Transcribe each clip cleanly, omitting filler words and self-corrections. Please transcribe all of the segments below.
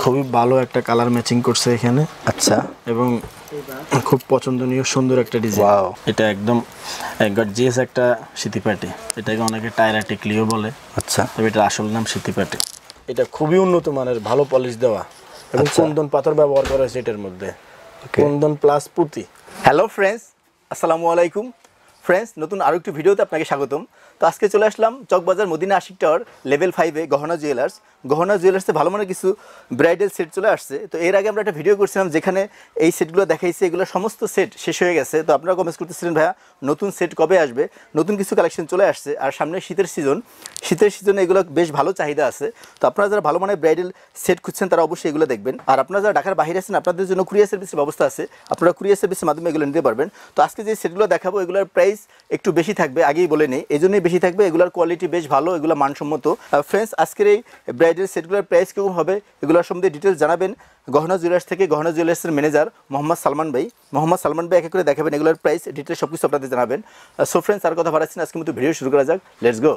খুবই ভালো একটা কালার ম্যাচিং করছে এখানে। আচ্ছা, এবং খুব পছন্দনীয় সুন্দর একটা ডিজাইন। ওয়াও, এটা একদম গর্জিয়াস একটা সিতিপাটি। এটাকে অনেকে টায়রা টিকলিও বলে। আচ্ছা, তবে এটার আসল নাম সিতিপাটি। এটা খুবই উন্নত মানের, ভালো পলিশ দেওয়া এবং কুন্দন পাথর ব্যবহার করা হয়েছে এটার মধ্যে। কুন্দন প্লাস পুঁতি। হ্যালো ফ্রেন্ডস, আসসালামু আলাইকুম। ফ্রেন্ডস, নতুন আরও একটি ভিডিওতে আপনাকে স্বাগতম। তো আজকে চলে আসলাম চকবাজার মদিনা আশিক টাওয়ার লেভেল 5-এ গহনা জুয়েলার্স। গহনা জুয়েলার্সে ভালো মানের কিছু ব্রাইডাল সেট চলে আসছে। তো এর আগে আমরা একটা ভিডিও করছিলাম যেখানে এই সেটগুলো দেখাইছে, এগুলো সমস্ত সেট শেষ হয়ে গেছে। তো আপনারা কমেন্টস করতেছিলেন ভাইয়া নতুন সেট কবে আসবে, নতুন কিছু কালেকশন চলে আসছে। আর সামনে শীতের সিজনে এগুলো বেশ ভালো চাহিদা আছে। তো আপনারা যারা ভালো মানের ব্রাইডাল সেট খুঁজছেন তারা অবশ্যই এগুলো দেখবেন। আর আপনারা যারা ঢাকার বাইরে আছেন আপনাদের জন্য কুরিয়ার সার্ভিসের ব্যবস্থা আছে, আপনারা কুরিয়ার সার্ভিসের মাধ্যমে এগুলো নিতে পারবেন। তো আজকে যে সেটগুলো দেখাবো এগুলোর প্রাইস একটু বেশি থাকবে, আগেই বলে নেই, এই জন্যই বেশি থাকবে। এগুলোর কোয়ালিটি বেশ ভালো, এগুলো মানসম্মত। ফ্রেন্ডস, আজকের এই ব্রাইডাল সেটগুলোর প্রাইস কেমন হবে এগুলোর সম্বন্ধে ডিটেলস জানাবেন গহনা জুয়েলার্স থেকে গহনা জুয়েলার্সের ম্যানেজার মোহাম্মদ সালমান ভাই। মোহাম্মদ সালমান ভাই এক এক করে দেখাবেন এগুলোর প্রাইস ডিটেলস সব কিছু আপনাদের জানাবেন। সো ফ্রেন্ডস, আর কথা বাড়াচ্ছি না, আজকে মতো ভিডিও শুরু করা যাক। Let's go.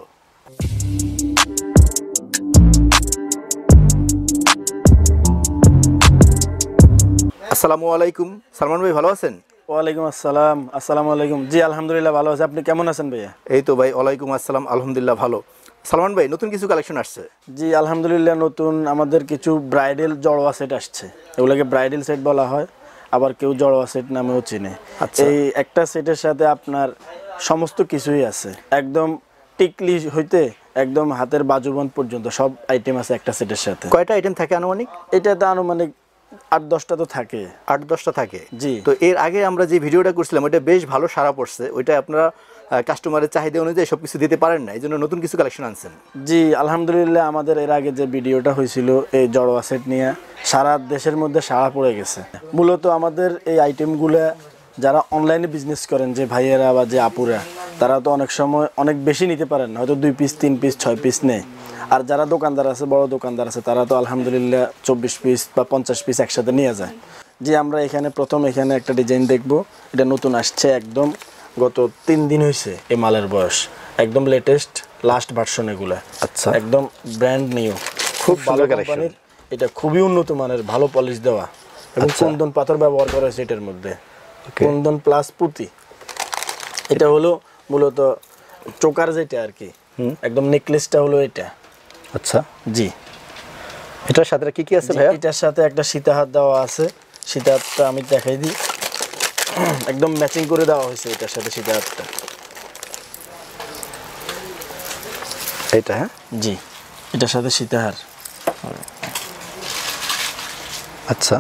আসসালামু আলাইকুম সালমান ভাই, ভালো আছেন? ওয়ালাইকুম আসসালাম। আসসালামু আলাইকুম। জি আলহামদুলিল্লাহ ভালো আছে। আপনি কেমন আছেন ভাইয়া? এই তো ভাই, ওয়ালাইকুম আসসালাম, আলহামদুলিল্লাহ ভালো। সালমান ভাই, নতুন কিছু কালেকশন আসছে? জি আলহামদুলিল্লাহ, নতুন আমাদের কিছু ব্রাইডাল জড়োয়া সেট আসছে। এগুলোকে ব্রাইডাল সেট বলা হয়, আবার কেউ জড়োয়া সেট নামেও চিনে। এই একটা সেটের সাথে আপনার সমস্ত কিছুই আছে, একদম টিকলি হইতে একদম হাতের বাজুবন্ধ পর্যন্ত সব আইটেম আছে একটা সেটের সাথে। কয়টা আইটেম থাকে আনুমানিক? এটাতে আনুমানিক 8-10টা তো থাকে। 8-10টা থাকে, জি। তো এর আগে আমরা যে ভিডিওটা করছিলাম ওইটা বেশ ভালো সাড়া পড়ছে। ওইটা আপনারা কাস্টমারের চাহিদা অনুযায়ী সব কিছু দিতে পারেন না, এই জন্য নতুন কিছু কালেকশন আনছেন। জি আলহামদুলিল্লাহ, আমাদের এর আগে যে ভিডিওটা হয়েছিল এই জড়োয়া সেট নিয়ে সারা দেশের মধ্যে সাড়া পড়ে গেছে। মূলত আমাদের এই আইটেমগুলো যারা অনলাইনে বিজনেস করেন, যে ভাইয়েরা বা যে আপুরা, তারা তো অনেক সময় অনেক বেশি নিতে পারেন, হয়তো 2 পিস 3 পিস 6 পিস নেয়। আর যারা দোকানদার আছে, বড় দোকানদার আছে, তারা তো আলহামদুলিল্লাহ 24 পিস বা 50 পিস একসাথে নিয়ে যায়। যে আমরা প্রথম এখানে একটা ডিজাইন দেখব, এটা নতুন আসছে, একদম গত 3 দিন হয়েছে এই মালের বয়স, একদম লেটেস্ট লাস্ট ভার্সন এগুলা। আচ্ছা, একদম ব্র্যান্ড নিউ, খুব ভালো কোম্পানির। এটা খুবই উন্নত মানের, ভালো পলিশ দেওয়া এবং কুন্দন পাথর ব্যবহার করা হয়েছে এটার মধ্যে। কুন্দন প্লাস পুঁতি। এটা হলো মূলত চোকার যেটা আর কি, একদম নেকলেসটা হলো এটা। আচ্ছা, জি। এটার সাথে কি কি আছে ভাইয়া? এটার সাথে একটা সীতাহার দেওয়া আছে। সীতাহারটা আমি দেখাই দিই, একদম ম্যাচিং করে দেওয়া হয়েছে এটার সাথে সীতাহারটা। এটা, হ্যাঁ, জি, এটার সাথে সীতাহার। আচ্ছা,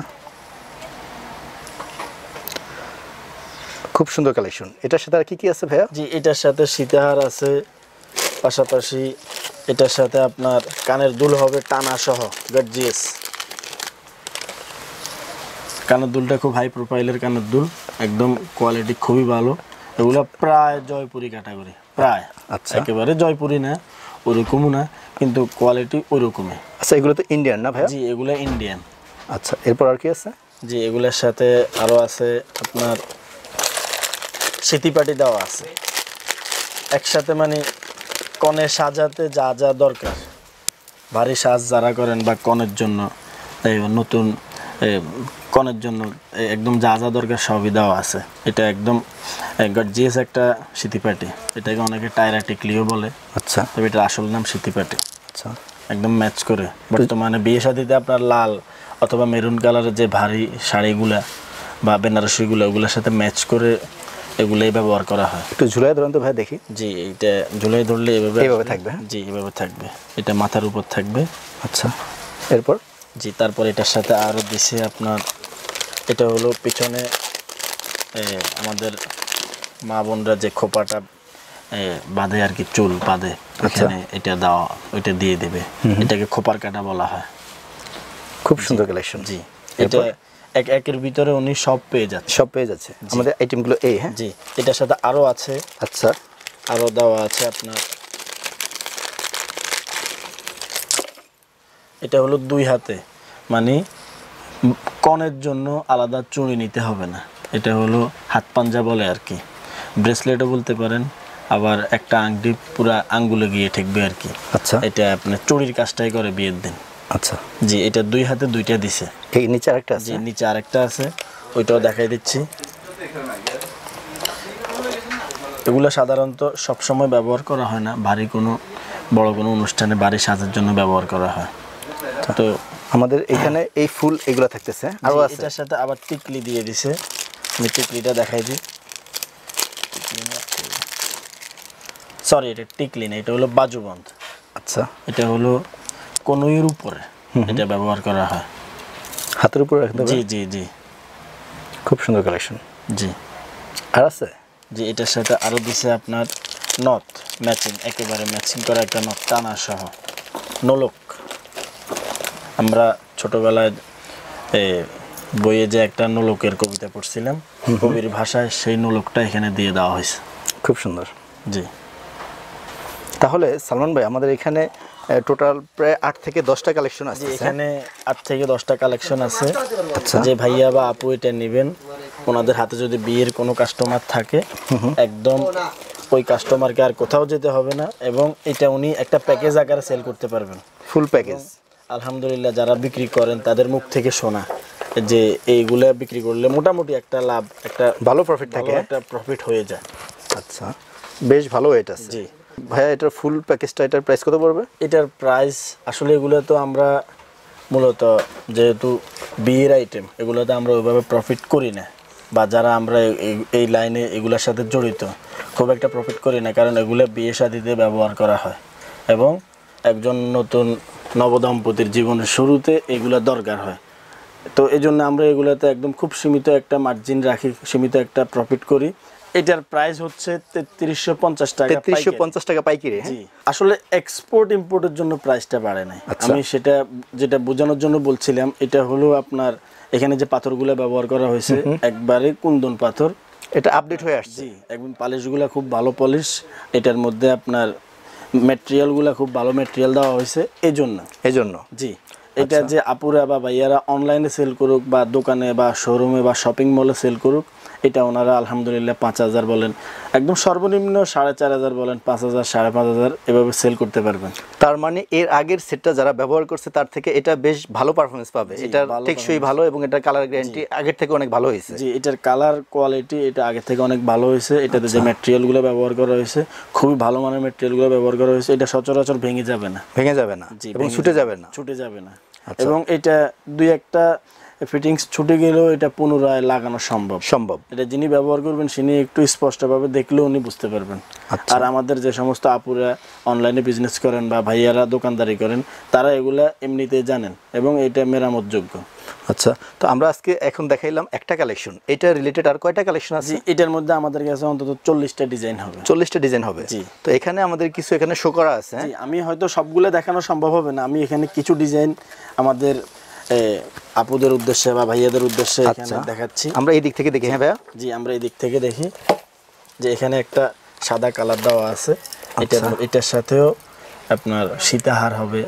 খুব সুন্দর কালেকশন। এটার সাথে আর কি কি আছে ভাইয়া? জি, এটার সাথে সীতাহার আছে, পাশাপাশি এটার সাথে আপনার কানের দুল হবে টানা সহ, গর্জিয়াস। কানের দুলটা খুব হাই প্রোফাইলের কানের দুল, একদম কোয়ালিটি খুবই ভালো। এগুলো প্রায় জয়পুরি ক্যাটাগরি, প্রায়। আচ্ছা, একেবারে জয়পুরি না, ওরকমও না, কিন্তু কোয়ালিটি ওইরকমই। আচ্ছা, এগুলো তো ইন্ডিয়ান না ভাইয়া? জি, এগুলো ইন্ডিয়ান। আচ্ছা, এরপর আর কি আছে? জি, এগুলোর সাথে আরও আছে আপনার সিতিপাটি দেওয়া আছে একসাথে, মানে কনে সাজাতে যা যা দরকার, ভারী সাজ যারা করেন বা কনের জন্য, নতুন কনের জন্য একদম যা যা দরকার সবই দেওয়া আছে। এটা একদম গর্জিয়াস একটা সিতিপাটি। এটাকে অনেকে টায়রা টিকলিও বলে। আচ্ছা, তবে এটার আসল নাম সিতিপাটি। আচ্ছা, একদম ম্যাচ করে বর্তমানে বিয়ে শাদিতে আপনার লাল অথবা মেরুন কালারের যে ভারী শাড়িগুলা বা বেনারসিগুলো, ওগুলোর সাথে ম্যাচ করে এগুলোই ব্যবহার করা হয়। একটু ঝুলাই ধরুন তো ভাই দেখি। জি, এটা ঝুলাই ধরলে এইভাবে থাকবে। জি, এভাবে থাকবে, এটা মাথার উপর থাকবে। আচ্ছা, এরপর? জি, তারপর এটার সাথে আরও দিছে আপনার, এটা হলো পিছনে আমাদের মা বোনরা যে খোপাটা বাঁধে আর কি, চুল বাঁধে, এখানে এটা দেওয়া, ওইটা দিয়ে দেবে। এটাকে খোপার কাটা বলা হয়। খুব সুন্দর কালেকশন। জি, এটা একের ভিতরে উনি সব পেয়ে যাচ্ছে আমাদের আইটেমগুলো এই, হ্যাঁ। জি, এটার সাথে আরও আছে। আচ্ছা, আরও দেওয়া আছে আপনার, এটা হলো 2 হাতে, মানে কনের জন্য আলাদা চুড়ি নিতে হবে না। এটা হলো হাত পাঞ্জা বলে আর কি, ব্রেসলেটও বলতে পারেন, আবার একটা আংটি পুরা আঙ্গুলে গিয়ে ঠেকবে আর কি। আচ্ছা, এটা আপনার চুড়ির কাজটাই করে বিয়ের দিন। আচ্ছা, জি এটা দুই হাতে দুইটা দিছে। এই নিচে আরেকটা আছে? জি নিচে আরেকটা আছে, ওইটাও দেখাই দিচ্ছি। এগুলো সাধারণত সবসময় ব্যবহার করা হয় না, ভারী কোনো বড় কোনো অনুষ্ঠানে বাড়ি সাজার জন্য ব্যবহার করা হয়। তো আমাদের এখানে এই ফুল এগুলো থাকতেছে, আরও আছে। এটার সাথে আবার টিকলি দিয়ে দিছে, আমি টিকলিটা দেখাই দিই। সরি এটা টিকলি না, এটা হলো বাজুবন্ধ। আচ্ছা, এটা হলো কনুইয়ের উপরে এটা ব্যবহার করা হয়, হাতের উপরে রাখতে জি পারবে। জি জি খুব সুন্দর কালেকশন। জি আর আছে? জি এটার সাথে আরও দিছে আপনার নথ, ম্যাচিং, একেবারে ম্যাচিং করা একটা নথ টানা সহ নোলক। আমরা ছোটবেলায় বইয়ে যে একটা নোলকের কবিতা পড়ছিলাম, কবির ভাষায় সেই নোলকটা এখানে দিয়ে দেওয়া হয়েছে। খুব সুন্দর। জি তাহলে সালমান ভাই আমাদের এখানে টোটাল প্রায় 8 থেকে 10টা কালেকশন আছে। এখানে 8 থেকে 10টা কালেকশন আছে। আচ্ছা, যে ভাইয়া বা আপু এটা নেবেন, ওনাদের হাতে যদি বিয়ের কোনো কাস্টমার থাকে, একদম ওই কাস্টমারকে আর কোথাও যেতে হবে না, এবং এটা উনি একটা প্যাকেজ আকারে সেল করতে পারবেন, ফুল প্যাকেজ। আলহামদুলিল্লাহ যারা বিক্রি করেন তাদের মুখ থেকে শোনা যে এইগুলা বিক্রি করলে মোটামুটি একটা লাভ, একটা ভালো প্রফিট থাকে, একটা প্রফিট হয়ে যায়। আচ্ছা, বেশ ভালো ওয়েট আছে। জি ভাইয়া এটার ফুল প্যাকেজটা, এটার প্রাইস কত পড়বে? এটার প্রাইস আসলে এগুলো তো আমরা মূলত যেহেতু বিয়ের আইটেম, এগুলোতে আমরা ওইভাবে প্রফিট করি না, বা যারা আমরা এই লাইনে এগুলোর সাথে জড়িত খুব একটা প্রফিট করি না, কারণ এগুলো বিয়ে শাদীতে ব্যবহার করা হয় এবং একজন নতুন নবদম্পতির জীবনের শুরুতে এগুলো দরকার হয়। তো এই জন্য আমরা এগুলোতে একদম খুব সীমিত একটা মার্জিন রাখি, সীমিত একটা প্রফিট করি। এটার প্রাইস হচ্ছে 3350 টাকা। 3350 টাকা পাইকারি। জি আসলে এক্সপোর্ট ইম্পোর্টের জন্য প্রাইসটা বাড়ে নাই। আচ্ছা। আমি সেটা যেটা বোঝানোর জন্য বলছিলাম, এটা হলো আপনার এখানে যে পাথরগুলো ব্যবহার করা হয়েছে একবারে কুন্দন পাথর, এটা আপডেট হয়ে আসছে। জি একদম পলিশগুলো খুব ভালো পলিশ, এটার মধ্যে আপনার ম্যাটেরিয়ালগুলো খুব ভালো ম্যাটেরিয়াল দেওয়া হয়েছে এই জন্য। জি এটা যে আপুরা বা ভাইয়ারা অনলাইনে সেল করুক বা দোকানে বা শোরুমে বা শপিং মলে সেল করুক, এটা ওনারা আলহামদুলিল্লাহ 5000 বলেন, একদম সর্বনিম্ন 4500 বলেন, 5000 5500 এভাবে সেল করতে পারবেন। তার মানে এর আগের সেটটা যারা ব্যবহার করছে তার থেকে এটা বেশ ভালো পারফরমেন্স পাবে। এটা টেকসই ভালো এবং এটা কালার গ্যারান্টি আগের থেকে অনেক ভালো হয়েছে। জি এটার কালার কোয়ালিটি এটা আগের থেকে অনেক ভালো হয়েছে। এটাতে যে ম্যাটেরিয়ালগুলো ব্যবহার করা হয়েছে খুবই ভালো মানের ম্যাটেরিয়ালগুলো ব্যবহার করা হয়েছে। এটা সচরাচর ভেঙে যাবে না এবং ছুটে যাবে না। এবং এটা দুই একটা ফিটিংস ছুটে গেলেও এটা পুনরায় লাগানো সম্ভব। এটা যিনি ব্যবহার করবেন তিনি একটু স্পষ্টভাবে দেখলেও উনি বুঝতে পারবেন। আর আমাদের যে সমস্ত আপুরা অনলাইনে বিজনেস করেন বা ভাইয়ারা দোকানদারি করেন, তারা এগুলা এমনিতেই জানেন এবং এটা মেরামতযোগ্য। আচ্ছা, তো আমরা আজকে এখন দেখাইলাম একটা কালেকশন, এটা রিলেটেড আর কয়টা কালেকশন আছে? এটার মধ্যে আমাদের কাছে অন্তত 40টা ডিজাইন হবে। 40টা ডিজাইন হবে। জি। তো এখানে আমাদের কিছু এখানে শো করা আছে। জি আমি হয়তো সবগুলো দেখানো সম্ভব হবে না, আমি এখানে কিছু ডিজাইন আমাদের আপুদের উদ্দেশ্যে বা ভাইয়াদের উদ্দেশ্যে এখানে দেখাচ্ছি। আমরা এই দিক থেকে দেখি। হ্যাঁ ভাইয়া, জি আমরা এই দিক থেকে দেখি যে এখানে একটা সাদা কালার দেওয়া আছে, এটার সাথেও আপনার সীতাহার হবে,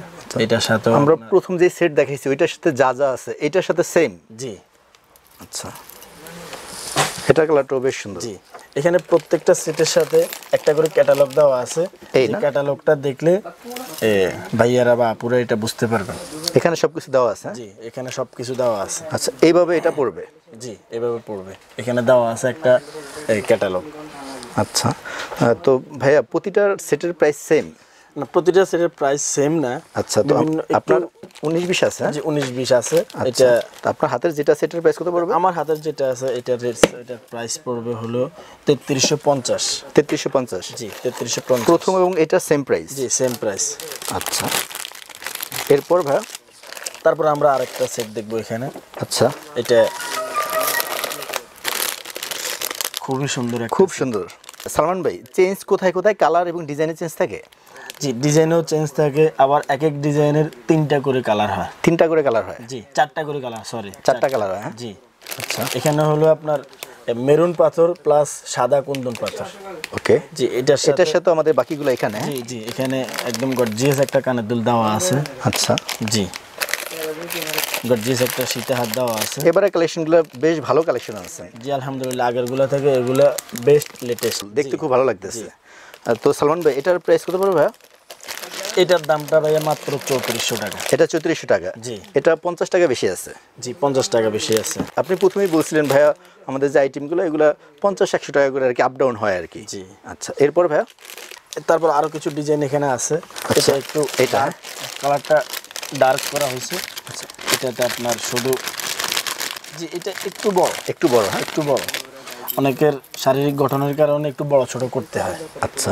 এটার সাথেও আমরা প্রথম যে সেট দেখাইছি ওইটার সাথে যা যা আছে এটার সাথে সেম। জি আচ্ছা, এটা কালারটাও বেশ সুন্দর। জি এখানে প্রত্যেকটা সেটের সাথে একটা করে ক্যাটালগ দেওয়া আছে। এই ক্যাটালগটা দেখলে ভাইয়ারা বা আপুরা এটা বুঝতে পারবেন। এখানে সবকিছু দেওয়া আছে। জি এখানে সবকিছু দেওয়া আছে। আচ্ছা, এইভাবে এটা পড়বে। জি এভাবে পড়বে, এখানে দেওয়া আছে একটা ক্যাটালগ। আচ্ছা, তো ভাইয়া প্রতিটা সেটের প্রাইস সেম না? প্রতিটা সেটের প্রাইস সেম না। আচ্ছা, তো আপনার 19-20 আছে? জি 19-20 আছে। এটা আপনার হাতের যেটা সেটের প্রাইস কত পড়বে? আমার হাতের যেটা আছে এটার প্রাইস পড়বে হলো 3350। 3350? জি 3350 প্রথম এবং এটা সেম প্রাইস? জি সেম প্রাইস। আচ্ছা, এরপর ভাইয়া তারপর আমরা আরেকটা সেট দেখবো এখানে। আচ্ছা, এটা খুবই সুন্দর, খুব সুন্দর। সালমান ভাই, চেঞ্জ কোথায় কোথায় কালার এবং ডিজাইনে চেঞ্জ থাকে? জি ডিজাইনেও চেঞ্জ থাকে, আবার এক এক ডিজাইনের 3টা করে কালার হয়। 3টা করে কালার হয়? জি 4টা করে কালার, সরি 4টা কালার হয়। জি আচ্ছা, এখানে হলো আপনার মেরুন পাথর প্লাস সাদা কুন্দন পাথর। ওকে। জি এটার সাথে আমাদের বাকিগুলো এখানে। জি জি এখানে একদম গর্জিয়াস একটা কানের দুল দেওয়া আছে। আচ্ছা, জি গর্জিয়াস একটা সীতাহার দেওয়া আছে। এবারে কালেকশনগুলো বেশ ভালো কালেকশন আছে। জি আলহামদুলিল্লাহ, আগেরগুলো থেকে এগুলা বেস্ট লেটেস্ট, দেখতে খুব ভালো লাগতেছে। তো সালমান ভাই, এটার প্রাইস কত পড়বে ভাইয়া? এটার দামটা ভাইয়া মাত্র 3400 টাকা। এটা 3400 টাকা। জি। এটা 50 টাকা বেশি আছে। জি 50 টাকা বেশি আছে। আপনি প্রথমেই বলছিলেন ভাইয়া আমাদের যে আইটেমগুলো এগুলো 50-100 টাকা করে আর কি আপ ডাউন হয় আর কি। জি। আচ্ছা এরপর ভাইয়া তারপর আরো কিছু ডিজাইন এখানে আছে। আচ্ছা, এটা একটু এটা কালারটা ডার্ক করা হয়েছে। আচ্ছা এটাতে আপনার শুধু জি এটা একটু বড়, একটু বড়, হ্যাঁ একটু বড়, অনেকের শারীরিক গঠনের কারণে একটু বড় ছোট করতে হয়। আচ্ছা,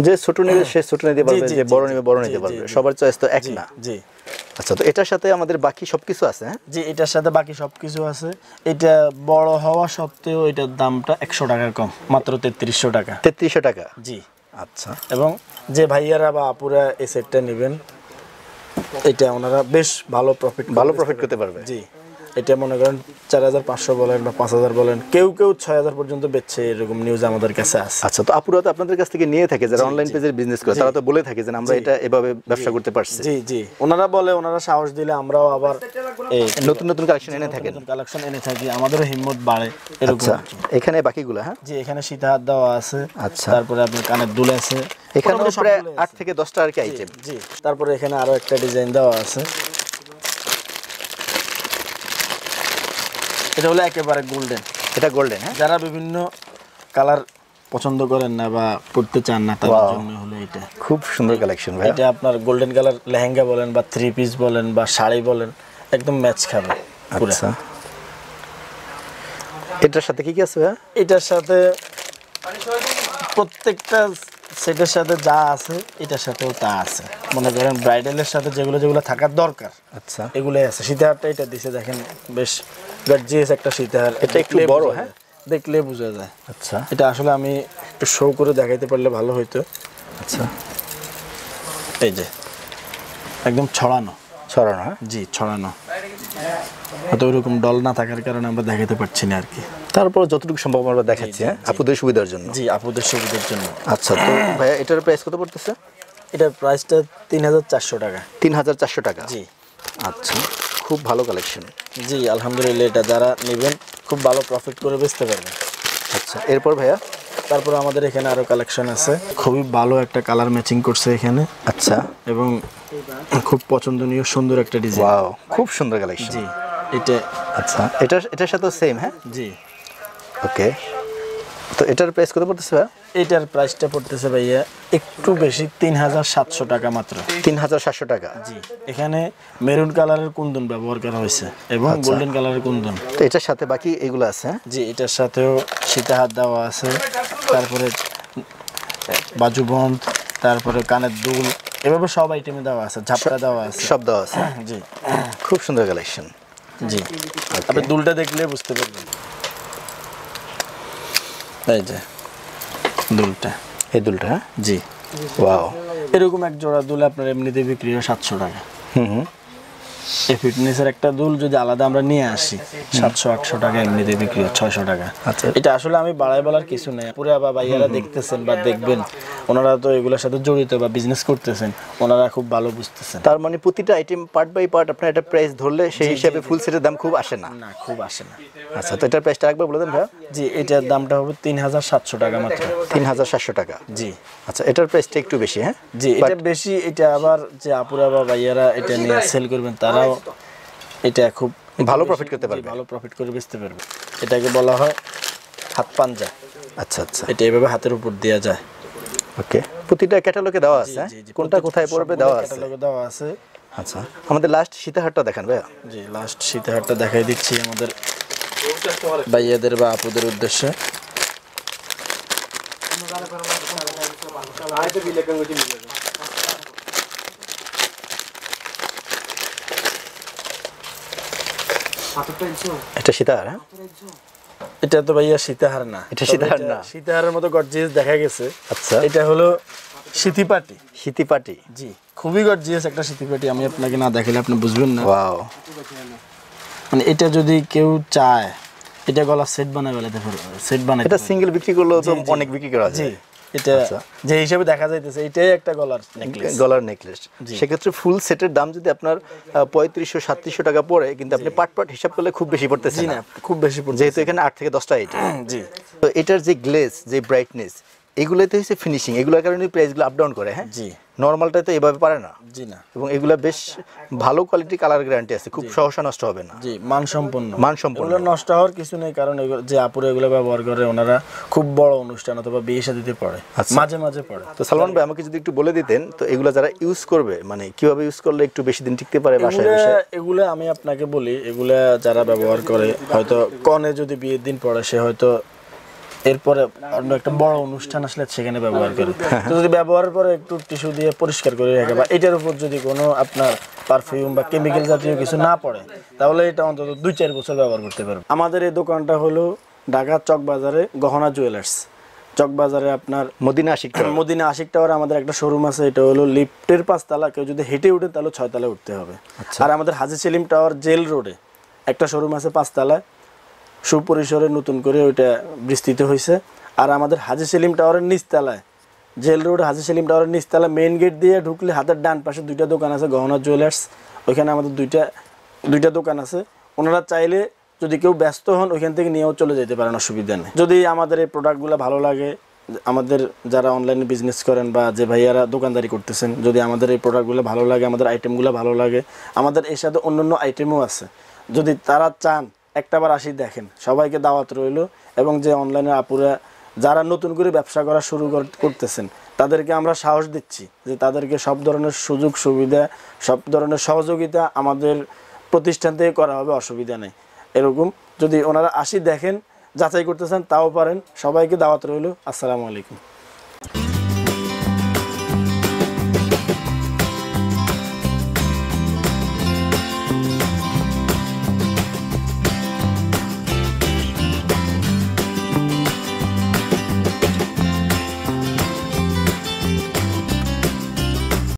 যে ছোট নেবে সে ছোট নিতে পারবে, জি, যে জি, বড় জি, নেবে বড় জি, নিতে জি, পারবে, জি। সবার চয়েস তো এক জি না। জি আচ্ছা, তো এটার সাথে আমাদের বাকি সবকিছু আছে, হ্যাঁ জি এটার সাথে বাকি সবকিছু আছে। এটা বড় হওয়া সত্ত্বেও এটার দামটা 100 টাকার কম, মাত্র 3300 টাকা। 3300 টাকা। জি। আচ্ছা এবং যে ভাইয়ারা বা আপুরা এই সেটটা নেবেন এটা ওনারা বেশ ভালো প্রফিট করতে পারবে। জি এটা মনে করেন 4500 বলেন বা 5000 বলেন, কেউ কেউ 6000 পর্যন্ত বেচছে, এরকম নিউজ আমাদের কাছে আছে। আচ্ছা, তো আপুরা তো আপনাদের কাছ থেকে নিয়ে থাকে যারা অনলাইন পেজের বিজনেস করে, তারা তো বলে থাকে যে আমরা এটা এভাবে ব্যবসা করতে পারছি। জি জি ওনারা বলে, ওনারা সাহস দিলে আমরাও আবার এই নতুন নতুন কালেকশন এনে থাকেন। কালেকশন এনে থাকি, আমাদেরও হিম্মত বাড়ে এরকম আচ্ছা, আর কি। এখানে বাকিগুলো, হ্যাঁ জি এখানে সীতাহার দেওয়া আছে। আচ্ছা। তারপরে আপনার কানের দুল আছে, এখানে মোটামুটি প্রায় সবগুলোই 8 আছে। থেকে 10টা আর কি আইটেম। জি তারপরে এখানে আরো একটা ডিজাইন দেওয়া আছে। এটা হলো একেবারে গোল্ডেন। এটা গোল্ডেন, হ্যাঁ যারা বিভিন্ন কালার পছন্দ করেন না বা পড়তে চান না তাদের Wow. জন্য হলো এটা। খুব সুন্দর কালেকশন ভাই। এটা আপনার গোল্ডেন কালার লেহেঙ্গা বলেন বা 3 পিস বলেন বা শাড়ি বলেন, একদম ম্যাচ খাবে পুরো। আচ্ছা, এটার সাথে কি কি আছে ভাই? এটার সাথে প্রত্যেকটা সেটের সাথে যা আছে এটার সাথেও তা আছে। মনে করেন ব্রাইডালের সাথে যেগুলো যেগুলো থাকার দরকার আচ্ছা, এগুলোই আছে। সীতাহারটা এটা দিছে দেখেন, বেশ গর্জিয়াস একটা সীতাহার। এটা একটু দেখলে বড়, বোঝা হ্যাঁ? যায়, দেখলে বোঝা যায়। আচ্ছা এটা আসলে আমি একটু শো করে দেখাইতে পারলে ভালো হইতো। আচ্ছা, এই যে একদম ছড়ানো। ছড়ানো, হ্যাঁ জি ছড়ানো, হয়তো ওইরকম ডল না থাকার কারণে আমরা দেখাতে পারছি না আর কি। তারপর যতটুকু সম্ভব আমরা দেখাচ্ছি, হ্যাঁ আপুদের সুবিধার জন্য। জি আপুদের সুবিধার জন্য। আচ্ছা, তো ভাইয়া এটার প্রাইস কত পড়তেছে? এটার প্রাইসটা 3400 টাকা। 3400 টাকা। জি আচ্ছা, খুব ভালো কালেকশন। জি আলহামদুলিল্লাহ, এটা যারা নেবেন খুব ভালো প্রফিট করে বেচতে পারবেন। আচ্ছা, এরপর ভাইয়া? তারপর আমাদের এখানে আরো কালেকশন আছে, খুবই ভালো একটা কালার ম্যাচিং করছে এখানে। আচ্ছা, এবং খুব পছন্দনীয় সুন্দর একটা ডিজাইন। ওয়াও, খুব সুন্দর কালেকশন। জি এটা আচ্ছা, এটার সাথে সেম, হ্যাঁ জি ওকে। তো এটার প্রাইস কত পড়তেছে ভাইয়া? এটার প্রাইসটা পড়তেছে ভাইয়া একটু বেশি, 3700 টাকা মাত্র। 3700 টাকা। জি এখানে মেরুন কালারের কুন্দন ব্যবহার করা হয়েছে এবং গোল্ডেন কালারের কুন্দন। তো এটার সাথে বাকি এগুলো আছে, হ্যাঁ জি এটার সাথেও সীতাহার দেওয়া আছে, তারপরে বাজুবন্ধ, তারপরে কানের দুল, এভাবে সব আইটেমে দেওয়া আছে, ঝাপটা দেওয়া আছে। সব দেওয়া আছে। জি খুব সুন্দর কালেকশন। জি আপনি দুলটা দেখলে বুঝতে পারবেন। এই যে দুলটা, এই দুলটা, হ্যাঁ জি ওয়াও। এরকম এক জোড়া দুল আপনার এমনিতে বিক্রি হয় 700 টাকা। হুম, এই ফিটনেসের একটা দুল যদি আলাদা আমরা নিয়ে আসি 700-800 টাকা, এমনিতে বিক্রি হয় 600 টাকা। আচ্ছা। এটা আসলে আমি বাড়াই বলার কিছু নেই, পুরা বা ভাইয়ারা দেখতেছেন বা দেখবেন, ওনারা তো এগুলোর সাথে জড়িত বা বিজনেস করতেছেন, ওনারা খুব ভালো বুঝতেছেন। তার মানে প্রতিটা আইটেম পার্ট বাই পার্ট আপনার একটা প্রাইস ধরলে সেই হিসাবে ফুল সেটের দাম খুব আসে না। না খুব আসে না। আচ্ছা, তো এটার প্রাইসটা একবার বলে দেন ভাইয়া। জি এটার দামটা হবে 3700 টাকা মাত্র। 3700 টাকা। জি আচ্ছা, এটার প্রাইসটা একটু বেশি, হ্যাঁ জি এটা বেশি। এটা আবার যে আপুরা বা ভাইয়ারা এটা নিয়ে সেল করবেন তারাও এটা খুব ভালো প্রফিট করতে পারবে। ভালো প্রফিট করে বেচতে পারবে। এটাকে বলা হয় হাত পাঞ্জা। আচ্ছা আচ্ছা, এটা এভাবে হাতের উপর দেওয়া যায়। ওকে, প্রতিটা ক্যাটালগে দেওয়া আছে, হ্যাঁ? কোনটা কোথায় পড়বে দেওয়া আছে। ক্যাটালগে দেওয়া আছে। আচ্ছা, আমাদের লাস্ট সীতাহারটা দেখান ভাইয়া। জি লাস্ট সীতাহারটা দেখাই দিচ্ছি আমাদের ভাইয়াদের বা আপুদের উদ্দেশ্যে। এটা সীতাহার, হ্যাঁ এটা তো ভাইয়া সীতাহার না, এটা সীতাহার না। সীতাহারের মতো গর্জিয়াস দেখা গেছে। আচ্ছা, এটা হলো সিথিপাটি। সিথিপাটি। জি খুবই গর্জিয়াস একটা সিথিপাটি, আমি আপনাকে না দেখালে আপনি বুঝবেন না। ওয়াও, মানে এটা যদি কেউ চায় এটা গলা সেট বানায় ফেলাতে পারবে, সেট বানায়। এটা সিঙ্গেল বিক্রি করলেও তো অনেক বিক্রি করা জি যায়। এটা যে হিসাবে দেখা যাইতেছে এটাই একটা গলার নেকলেস। গলার নেকলেস। সেক্ষেত্রে ফুল সেটের দাম যদি আপনার 3500-3700 টাকা পড়ে, কিন্তু আপনি পার্ট পার্ট হিসাব করলে খুব বেশি পড়তেছে জি না, না খুব বেশি পড়ছে। যেহেতু এখানে 8 থেকে 10টা আইটেম। জি তো এটার যে গ্লেজ, যে ব্রাইটনেস, এগুলোতে হচ্ছে ফিনিশিং, এগুলোর কারণে প্রাইসগুলো আপ ডাউন করে। হ্যাঁ, জি নর্মালটা তো এভাবে পারে না। জি না, এবং এগুলা বেশ ভালো কোয়ালিটি, কালার গ্যারান্টি আছে, খুব সহসা নষ্ট হবে না। জি মানসম্পন্ন। মানসম্পন্ন। এগুলো নষ্ট হওয়ার কিছু নেই, কারণ এগুলো যে আপুরে এগুলো ব্যবহার করে ওনারা খুব বড় অনুষ্ঠান অথবা বিয়ে শাদীতে পড়ে, মাঝে মাঝে পড়ে। তো সালমান ভাই আমাকে যদি একটু বলে দিতেন, তো এগুলো যারা ইউজ করবে মানে কিভাবে ইউজ করলে একটু বেশি দিন টিকতে পারে বাসায় বসে? এগুলা আমি আপনাকে বলি, এগুলা যারা ব্যবহার করে, হয়তো কনে যদি বিয়ের দিন পড়ে, সে হয়তো এরপরে অন্য একটা বড় অনুষ্ঠান আসলে সেখানে ব্যবহার করে। তো যদি ব্যবহারের পরে একটু টিস্যু দিয়ে পরিষ্কার করে রাখে, বা এটার উপর যদি কোনো আপনার পারফিউম বা কেমিক্যাল জাতীয় কিছু না পড়ে, তাহলে এটা অন্তত 2-4 বছর ব্যবহার করতে পারবে। আমাদের এই দোকানটা হলো ঢাকা চকবাজারে গহনা জুয়েলার্স। চকবাজারে আপনার মদিনা আশিক টাওয়ারে আমাদের একটা শোরুম আছে, এটা হলো লিফটের 5 তলা, কেউ যদি হেঁটে উঠে তাহলে 6 তলায় উঠতে হবে। আর আমাদের হাজী সেলিম টাওয়ার জেল রোডে একটা শোরুম আছে 5 তলায়, সুপরিসরে নতুন করে ওইটা বিস্তৃত হয়েছে। আর আমাদের হাজী সেলিম টাওয়ারের নিচতলায়, জেল রোড হাজী সেলিম টাওয়ারের নিচতলা মেইন গেট দিয়ে ঢুকলে হাতের ডান পাশে 2টা দোকান আছে গহনা জুয়েলার্স। ওইখানে আমাদের দুইটা দোকান আছে। ওনারা চাইলে যদি কেউ ব্যস্ত হন ওইখান থেকে নিয়েও চলে যেতে পারেন, অসুবিধা নেই। যদি আমাদের এই প্রোডাক্টগুলো ভালো লাগে, আমাদের যারা অনলাইনে বিজনেস করেন বা যে ভাইয়ারা দোকানদারি করতেছেন, যদি আমাদের এই প্রোডাক্টগুলো ভালো লাগে, আমাদের আইটেমগুলো ভালো লাগে, আমাদের এর সাথে অন্যান্য আইটেমও আছে, যদি তারা চান একটাবার আসি দেখেন, সবাইকে দাওয়াত রইল। এবং যে অনলাইনে আপুরা যারা নতুন করে ব্যবসা করা শুরু করতেছেন, তাদেরকে আমরা সাহস দিচ্ছি যে তাদেরকে সব ধরনের সুযোগ সুবিধা, সব ধরনের সহযোগিতা আমাদের প্রতিষ্ঠান থেকে করা হবে, অসুবিধা নেই। এরকম যদি ওনারা আসি দেখেন, যাচাই করতে চান তাও পারেন। সবাইকে দাওয়াত রইল। আসসালামু আলাইকুম।